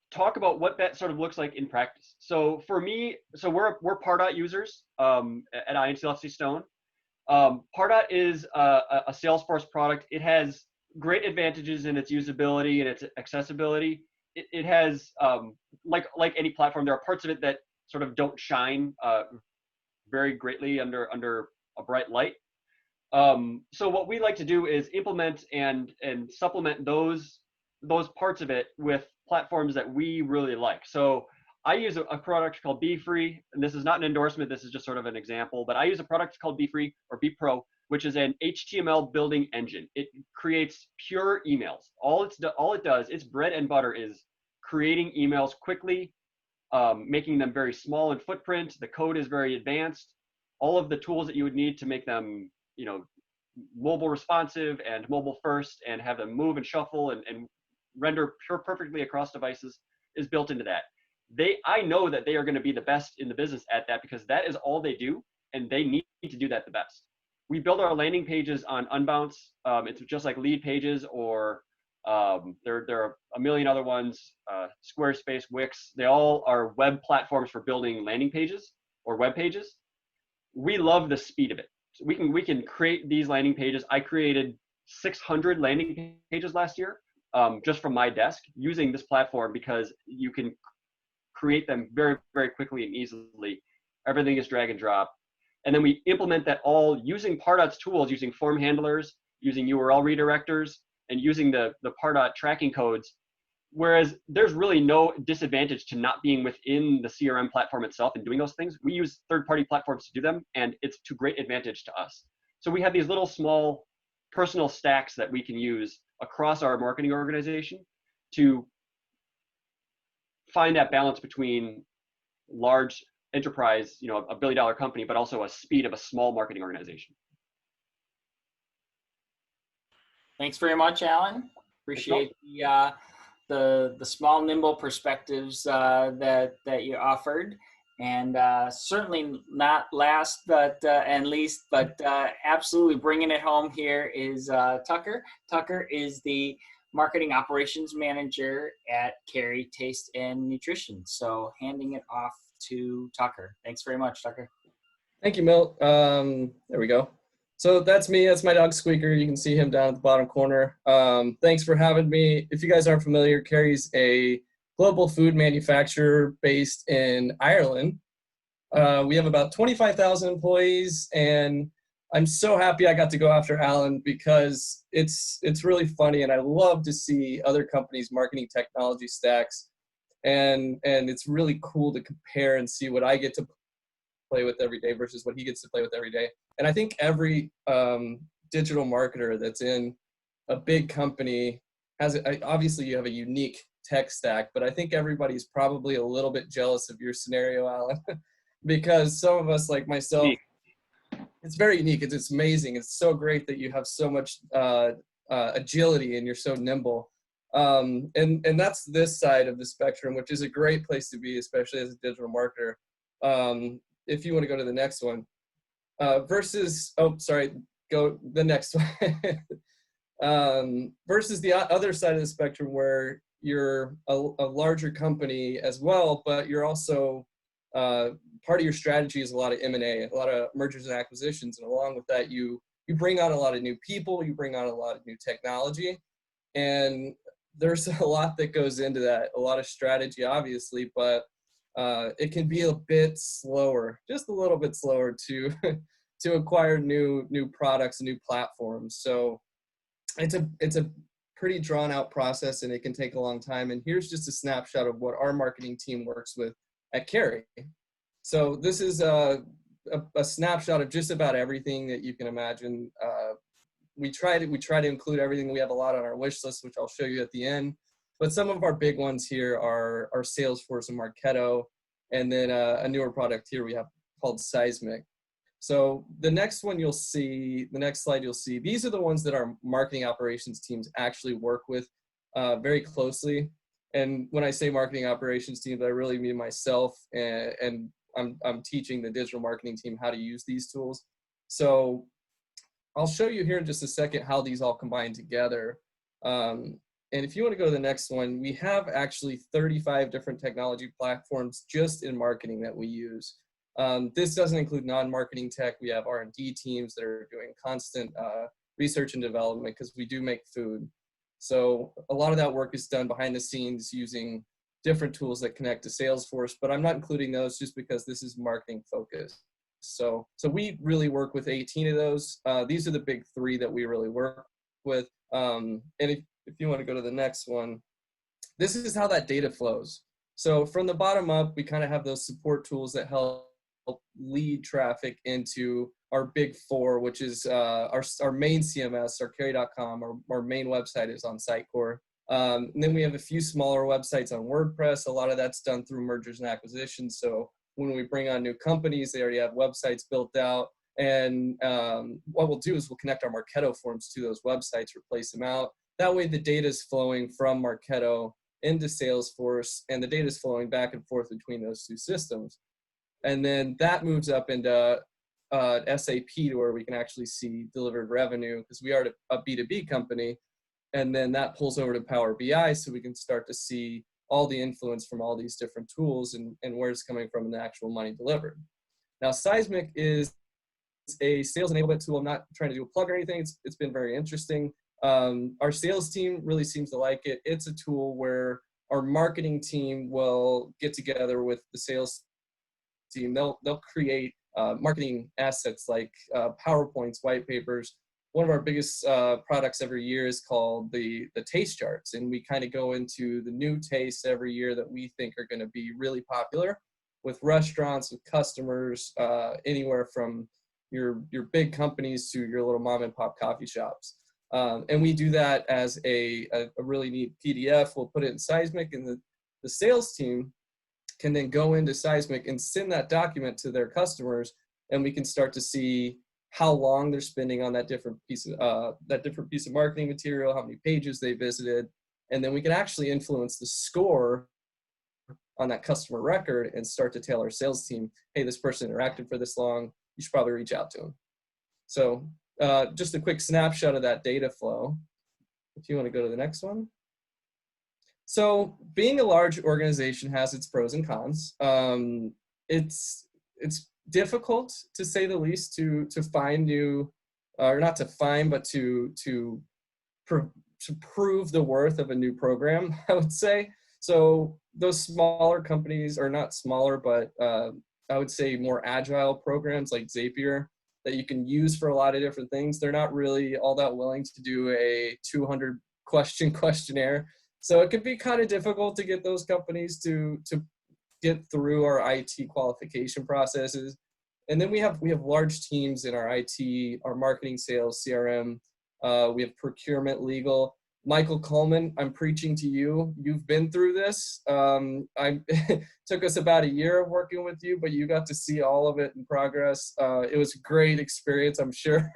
Speaker 6: talk about what that sort of looks like in practice. So for me, we're Pardot users at INCLFC Stone. Pardot is a Salesforce product. It has great advantages in its usability and its accessibility. It has, like any platform, there are parts of it that sort of don't shine very greatly under a bright light. So what we like to do is implement and supplement those parts of it with platforms that we really like. So I use a product called BeFree, and this is not an endorsement, this is just sort of an example, but I use a product called BeFree or BePro, which is an HTML building engine. It creates pure emails. All it does, its bread and butter is creating emails quickly, making them very small in footprint. The code is very advanced. All of the tools that you would need to make them, mobile responsive and mobile first, and have them move and shuffle and render perfectly across devices is built into that. I know that they are going to be the best in the business at that, because that is all they do, and they need to do that the best. We build our landing pages on Unbounce. It's just like Lead Pages, or there are a million other ones, Squarespace, Wix. They all are web platforms for building landing pages or web pages. We love the speed of it. So we can create these landing pages. I created 600 landing pages last year just from my desk using this platform, because you can create them very, very quickly and easily. Everything is drag and drop. And then we implement that all using Pardot's tools, using form handlers, using URL redirectors, and using the Pardot tracking codes whereas there's really no disadvantage to not being within the CRM platform itself and doing those things. We use third-party platforms to do them, and it's to great advantage to us. So we have these little small personal stacks that we can use across our marketing organization to find that balance between large enterprise, you know, a billion-dollar company, but also a speed of a small marketing organization.
Speaker 1: Thanks very much, Alan. Appreciate the small, nimble perspectives that you offered, and certainly not last but and least, but absolutely bringing it home here is Tucker. Tucker is the Marketing Operations Manager at Kerry Taste and Nutrition. So handing it off to Tucker. Thanks very much, Tucker.
Speaker 7: Thank you, Milt. There we go. So that's me. That's my dog Squeaker. You can see him down at the bottom corner. Thanks for having me. If you guys aren't familiar, Kerry's a global food manufacturer based in Ireland. We have about 25,000 employees, and I'm so happy I got to go after Alan because it's really funny, and I love to see other companies' marketing technology stacks, and it's really cool to compare and see what I get to play with every day versus what he gets to play with every day. And I think every digital marketer that's in a big company has, obviously you have a unique tech stack, but I think everybody's probably a little bit jealous of your scenario, Alan, because some of us like myself, it's very unique. It's amazing. It's so great that you have so much agility and you're so nimble. And that's this side of the spectrum, which is a great place to be, especially as a digital marketer. If you want to go to the next one, versus, oh, sorry, go the next one. Versus the other side of the spectrum where you're a larger company as well, but you're also, part of your strategy is a lot of M&A, a lot of mergers and acquisitions. And along with that, you bring on a lot of new people, you bring on a lot of new technology. And there's a lot that goes into that, a lot of strategy, obviously, but it can be a bit slower, just a little bit slower to acquire new products, new platforms. So it's a pretty drawn out process, and it can take a long time. And here's just a snapshot of what our marketing team works with at Kerry. So this is a snapshot of just about everything that you can imagine. We try to include everything. We have a lot on our wish list, which I'll show you at the end. But some of our big ones here are Salesforce and MarTech, and then a newer product here we have called Seismic. So the next one you'll see, the next slide you'll see, these are the ones that our marketing operations teams actually work with very closely. And when I say marketing operations teams, I really mean myself, and I'm teaching the digital marketing team how to use these tools. So I'll show you here in just a second how these all combine together. And if you want to go to the next one, we have actually 35 different technology platforms just in marketing that we use. This doesn't include non-marketing tech. We have R&D teams that are doing constant research and development because we do make food. So a lot of that work is done behind the scenes using different tools that connect to Salesforce, but I'm not including those just because this is marketing focused. So we really work with 18 of those. These are the big three that we really work with. And if you want to go to the next one, this is how that data flows. So from the bottom up, we kind of have those support tools that help lead traffic into our big four, which is our main CMS, our Kerry.com. Our main website is on Sitecore. And then we have a few smaller websites on WordPress. A lot of that's done through mergers and acquisitions. So when we bring on new companies, they already have websites built out. And what we'll do is we'll connect our Marketo forms to those websites, replace them out. That way the data is flowing from Marketo into Salesforce, and the data is flowing back and forth between those two systems. And then that moves up into SAP to where we can actually see delivered revenue because we are a B2B company. And then that pulls over to Power BI so we can start to see all the influence from all these different tools and where it's coming from in the actual money delivered. Now, Seismic is a sales enablement tool. I'm not trying to do a plug or anything. It's been very interesting. Our sales team really seems to like it. It's a tool where our marketing team will get together with the sales team. They'll create marketing assets like PowerPoints, white papers, one of our biggest products every year is called the taste charts, and we kind of go into the new tastes every year that we think are going to be really popular with restaurants, with customers, anywhere from your big companies to your little mom and pop coffee shops. And we do that as a really neat PDF. We'll put it in Seismic, and the sales team can then go into Seismic and send that document to their customers, and we can start to see how long they're spending on that different piece of marketing material, how many pages they visited, and then we can actually influence the score on that customer record and start to tell our sales team, hey, this person interacted for this long, you should probably reach out to them. So just a quick snapshot of that data flow. If you want to go to the next one. So being a large organization has its pros and cons. It's difficult, to say the least, to find new, or not to find, but to prove the worth of a new program, I would say. So those smaller companies, or not smaller, but I would say more agile programs like Zapier that you can use for a lot of different things, they're not really all that willing to do a 200 question questionnaire. So it could be kind of difficult to get those companies to get through our IT qualification processes. And then we have large teams in our IT, our marketing, sales, CRM. We have procurement, legal. Michael Coleman, I'm preaching to you. You've been through this. Took us about a year of working with you, but you got to see all of it in progress. It was a great experience, I'm sure.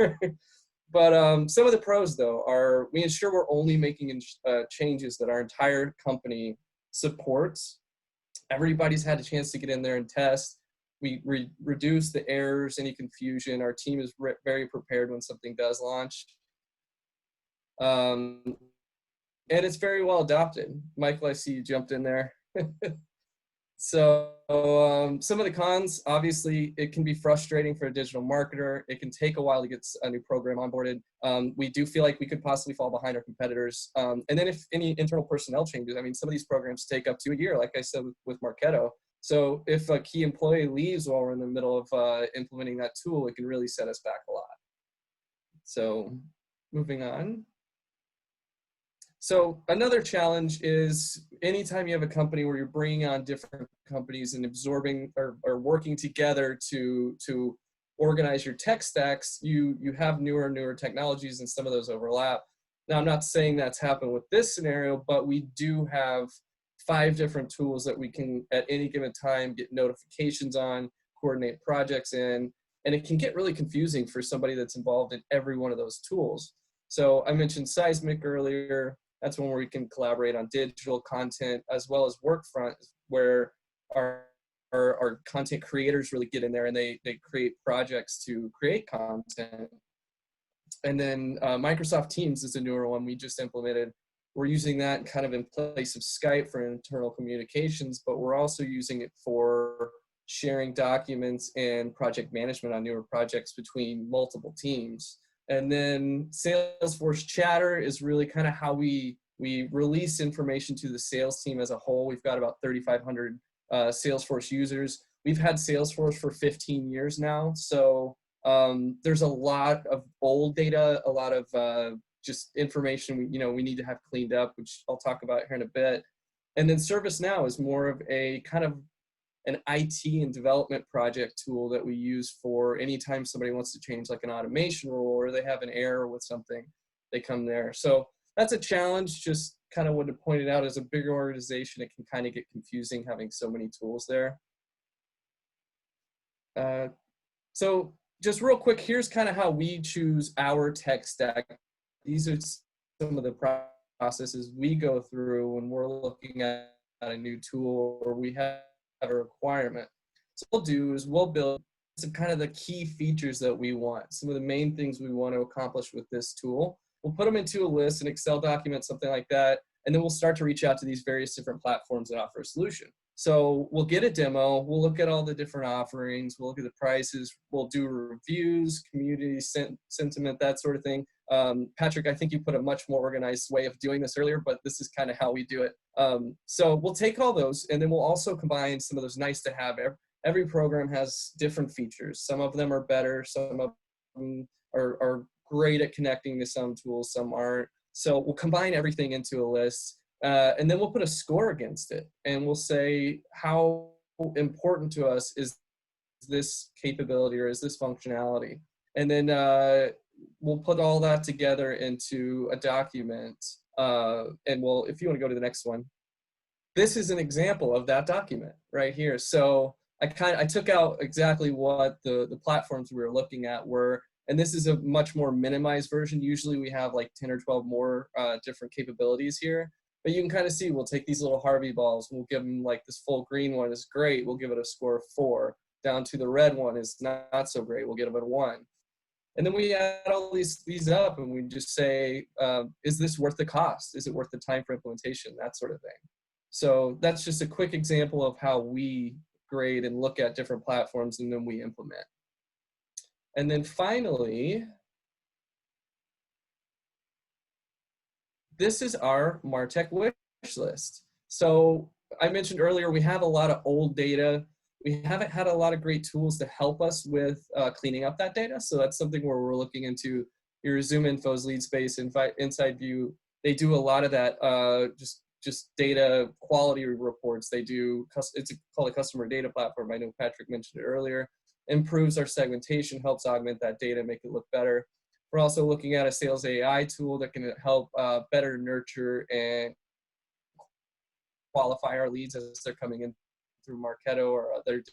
Speaker 7: But some of the pros, though, are we ensure we're only making changes that our entire company supports. Everybody's had a chance to get in there and test. We reduce the errors, any confusion. Our team is very prepared when something does launch. And it's very well adopted. Michael, I see you jumped in there. So some of the cons, obviously, it can be frustrating for a digital marketer. It can take a while to get a new program onboarded. We do feel like we could possibly fall behind our competitors. And then if any internal personnel changes, I mean, some of these programs take up to a year, like I said with MarTech. So if a key employee leaves while we're in the middle of implementing that tool, it can really set us back a lot. So moving on. So another challenge is anytime you have a company where you're bringing on different companies and absorbing or working together to organize your tech stacks, you have newer technologies, and some of those overlap. Now, I'm not saying that's happened with this scenario, but we do have 5 different tools that we can at any given time get notifications on, coordinate projects in, and it can get really confusing for somebody that's involved in every one of those tools. So I mentioned Seismic earlier. That's one where we can collaborate on digital content, as well as Workfront, where our content creators really get in there and they create projects to create content. And then Microsoft Teams is a newer one we just implemented. We're using that kind of in place of Skype for internal communications, but we're also using it for sharing documents and project management on newer projects between multiple teams. And then Salesforce Chatter is really kind of how we release information to the sales team as a whole. We've got about 3,500 Salesforce users. We've had Salesforce for 15 years now. So there's a lot of old data, a lot of just information we need to have cleaned up, which I'll talk about here in a bit. And then ServiceNow is more of a kind of an IT and development project tool that we use for anytime somebody wants to change like an automation rule or they have an error with something, they come there. So that's a challenge. Just kind of wanted to point it out, as a bigger organization, it can kind of get confusing having so many tools there. So just real quick, here's kind of how we choose our tech stack. These are some of the processes we go through when we're looking at a new tool or we have a requirement. So what we'll do is we'll build some kind of the key features that we want, some of the main things we want to accomplish with this tool. We'll put them into a list, an Excel document, something like that, and then we'll start to reach out to these various different platforms that offer a solution. So we'll get a demo, we'll look at all the different offerings, we'll look at the prices, we'll do reviews, community sentiment, that sort of thing. Patrick, I think you put a much more organized way of doing this earlier, but this is kind of how we do it. So we'll take all those, and then we'll also combine some of those nice to have. Every program has different features. Some of them are better, some of them are great at connecting to some tools, some aren't. So we'll combine everything into a list, and then we'll put a score against it, and we'll say how important to us is this capability or is this functionality, and then we'll put all that together into a document. And we'll, if you want to go to the next one, this is an example of that document right here. So I took out exactly what the platforms we were looking at were, and this is a much more minimized version. Usually we have like 10 or 12 more different capabilities here, but you can kind of see, we'll take these little Harvey balls, we'll give them like this full green one is great, we'll give it a score of 4, down to the red one is not so great, we'll give it a 1. And then we add all these up and we just say, is this worth the cost? Is it worth the time for implementation? That sort of thing. So that's just a quick example of how we grade and look at different platforms and then we implement. And then finally, this is our MarTech wish list. So I mentioned earlier, we have a lot of old data. We haven't had a lot of great tools to help us with cleaning up that data. So that's something where we're looking into your Zoom Info's lead space, Inside View. They do a lot of that, just data quality reports. They do, it's called a customer data platform. I know Patrick mentioned it earlier. Improves our segmentation, helps augment that data, make it look better. We're also looking at a sales AI tool that can help better nurture and qualify our leads as they're coming in through MarKeto or other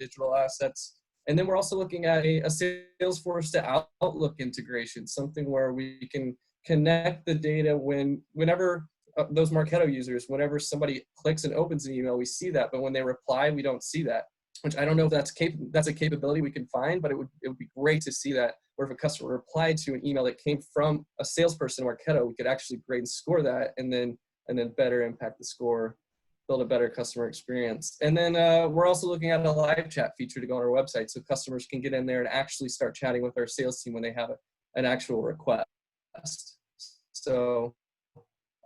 Speaker 7: digital assets. And then we're also looking at a Salesforce to Outlook integration, something where we can connect the data whenever those MarKeto users, whenever somebody clicks and opens an email, we see that, but when they reply, we don't see that. Which I don't know if that's a capability we can find, but it would be great to see that. Or if a customer replied to an email that came from a salesperson in MarKeto, we could actually grade and score that, and then better impact the score, build a better customer experience. And then we're also looking at a live chat feature to go on our website, so customers can get in there and actually start chatting with our sales team when they have an actual request. So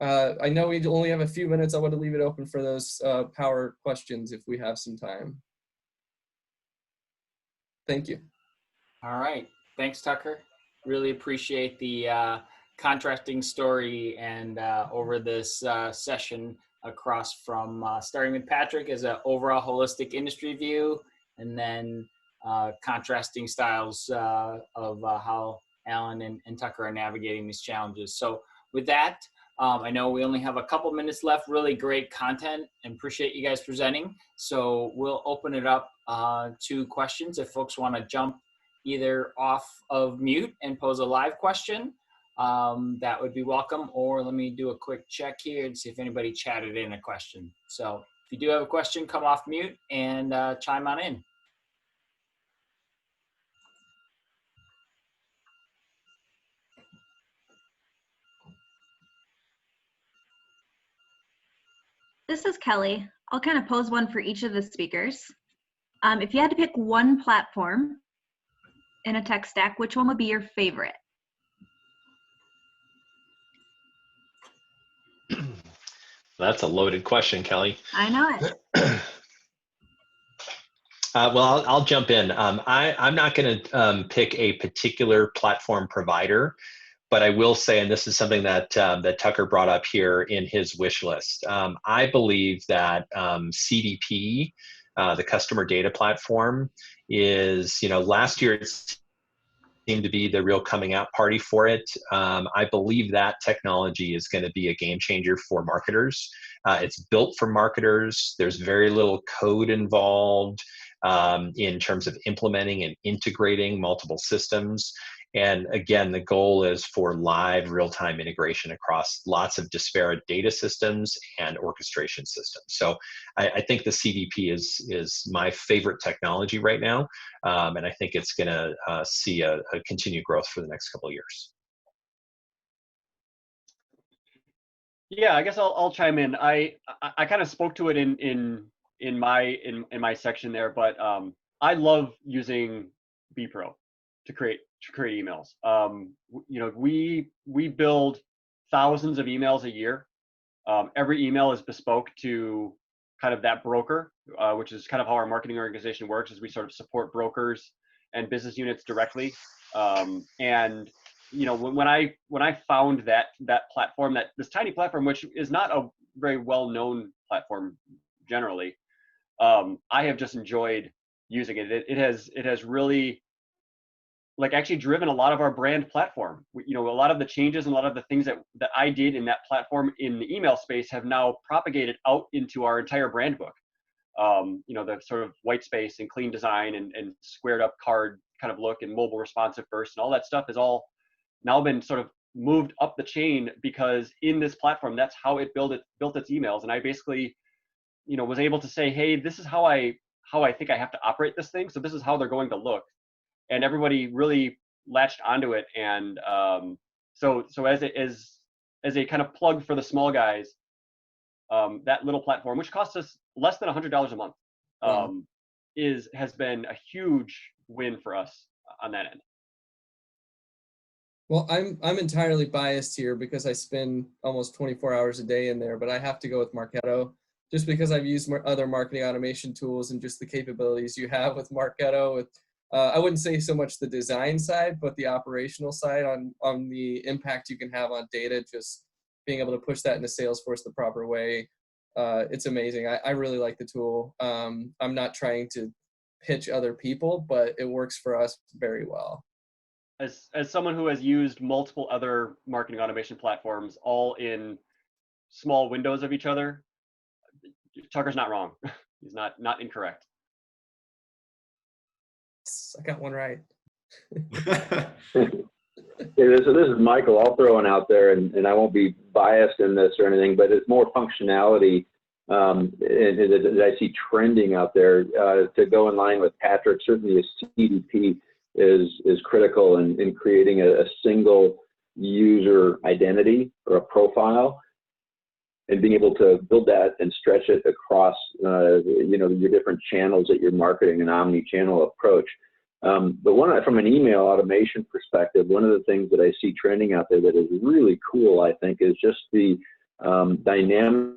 Speaker 7: I know we only have a few minutes. I want to leave it open for those power questions if we have some time. Thank you.
Speaker 1: All right. Thanks, Tucker. Really appreciate the contrasting story and over this session across from starting with Patrick as an overall holistic industry view, and then contrasting styles of how Alan and Tucker are navigating these challenges. So with that, I know we only have a couple minutes left. Really great content, and appreciate you guys presenting. So we'll open it up to questions if folks want to jump either off of mute and pose a live question. That would be welcome. Or let me do a quick check here and see if anybody chatted in a question. So if you do have a question, come off mute and chime on in.
Speaker 3: This is Kelly. I'll kind of pose one for each of the speakers. If you had to pick one platform in a tech stack, which one would be your favorite?
Speaker 5: That's a loaded question, Kelly.
Speaker 3: I know it.
Speaker 5: Well, I'll jump in. I'm not going to pick a particular platform provider, but I will say, and this is something that that Tucker brought up here in his wish list. I believe that CDP, the customer data platform, is, last year it seemed to be the real coming out party for it. I believe that technology is going to be a game changer for marketers. It's built for marketers. There's very little code involved in terms of implementing and integrating multiple systems. And again, the goal is for live real-time integration across lots of disparate data systems and orchestration systems. So I think the CDP is my favorite technology right now. And I think it's going to see a continued growth for the next couple of years.
Speaker 6: Yeah, I guess I'll chime in. I kind of spoke to it in my section there, but I love using bPro to create emails. We build thousands of emails a year. Every email is bespoke to kind of that broker, which is kind of how our marketing organization works, is we sort of support brokers and business units directly. And when I found that platform, this tiny platform, which is not a very well-known platform generally, I have just enjoyed using it. It has really actually driven a lot of our brand platform. A lot of the changes and a lot of the things that I did in that platform in the email space have now propagated out into our entire brand book. The sort of white space and clean design and squared up card kind of look and mobile responsive first and all that stuff has all now been sort of moved up the chain, because in this platform, that's how it built its emails. And I basically, was able to say, hey, this is how I think I have to operate this thing. So this is how they're going to look. And everybody really latched onto it. And so as a kind of plug for the small guys, that little platform, which costs us less than $100 a month, has been a huge win for us on that end.
Speaker 7: Well, I'm entirely biased here because I spend almost 24 hours a day in there, but I have to go with Marketo just because I've used other marketing automation tools and just the capabilities you have with Marketo. With I wouldn't say so much the design side, but the operational side on the impact you can have on data, just being able to push that into Salesforce the proper way. It's amazing. I really like the tool. I'm not trying to pitch other people, but it works for us very well.
Speaker 6: As someone who has used multiple other marketing automation platforms, all in small windows of each other, Tucker's not wrong. He's not incorrect.
Speaker 7: I got one right.
Speaker 4: So this is Michael. I'll throw one out there, and I won't be biased in this or anything, but it's more functionality that I see trending out there. To go in line with Patrick, certainly a CDP is critical in creating a single user identity or a profile, and being able to build that and stretch it across your different channels that you're marketing, an omni-channel approach. But from an email automation perspective, one of the things that I see trending out there that is really cool, I think, is just the dynamic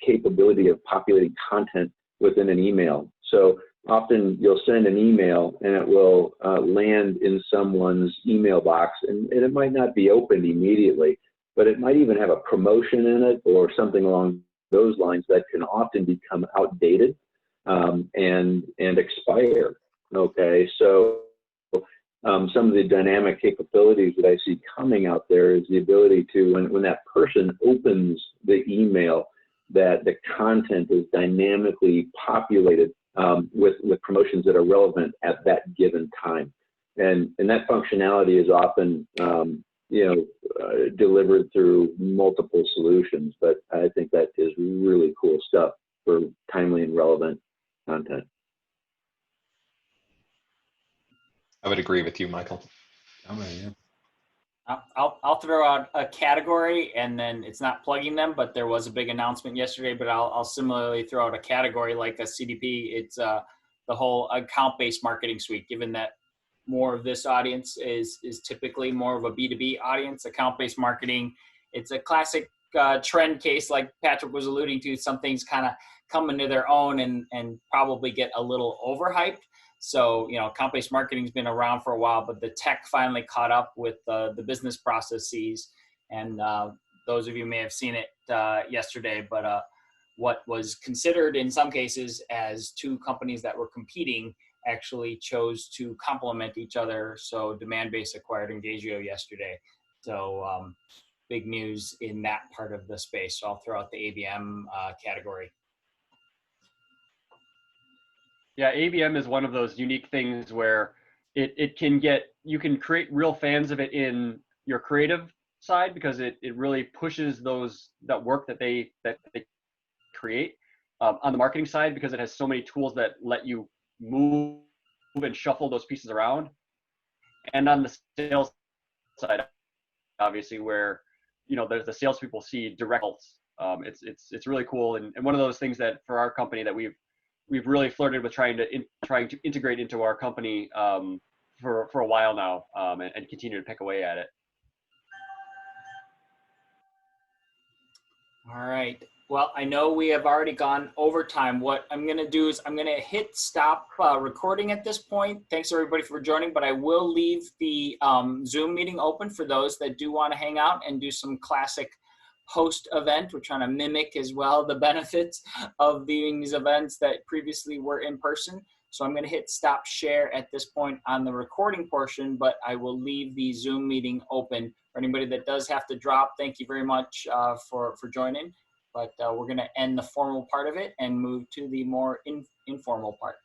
Speaker 4: capability of populating content within an email. So often you'll send an email and it will land in someone's email box, and it might not be opened immediately, but it might even have a promotion in it or something along those lines that can often become outdated and expire. Okay, so some of the dynamic capabilities that I see coming out there is the ability to, when that person opens the email, that the content is dynamically populated with promotions that are relevant at that given time. And that functionality is often delivered through multiple solutions, but I think that is really cool stuff for timely and relevant content.
Speaker 5: I would agree with you, Michael.
Speaker 1: I'll throw out a category, and then it's not plugging them, but there was a big announcement yesterday, but I'll similarly throw out a category like a CDP. It's the whole account-based marketing suite, given that more of this audience is typically more of a B2B audience. Account-based marketing, it's a classic trend case, like Patrick was alluding to. Some things kind of come into their own and probably get a little overhyped. So, account-based marketing's been around for a while, but the tech finally caught up with the business processes. And those of you may have seen it yesterday, but what was considered in some cases as two companies that were competing actually chose to complement each other. So Demandbase acquired Engagio yesterday. So big news in that part of the space. So I'll throw out the ABM category.
Speaker 6: Yeah, ABM is one of those unique things where you can create real fans of it in your creative side, because it really pushes that work that they create on the marketing side, because it has so many tools that let you move and shuffle those pieces around. And on the sales side, obviously, where there's the salespeople see direct results. It's really cool, and one of those things that for our company that we've really flirted with trying to integrate into our company for a while now, and continue to pick away at it.
Speaker 1: All right. Well, I know we have already gone over time. What I'm going to do is I'm going to hit stop recording at this point. Thanks everybody for joining, but I will leave the Zoom meeting open for those that do want to hang out and do some classic post event. We're trying to mimic as well the benefits of these events that previously were in person. So I'm going to hit stop share at this point on the recording portion, but I will leave the Zoom meeting open for anybody that does have to drop. Thank you very much for joining. But we're going to end the formal part of it and move to the more informal part.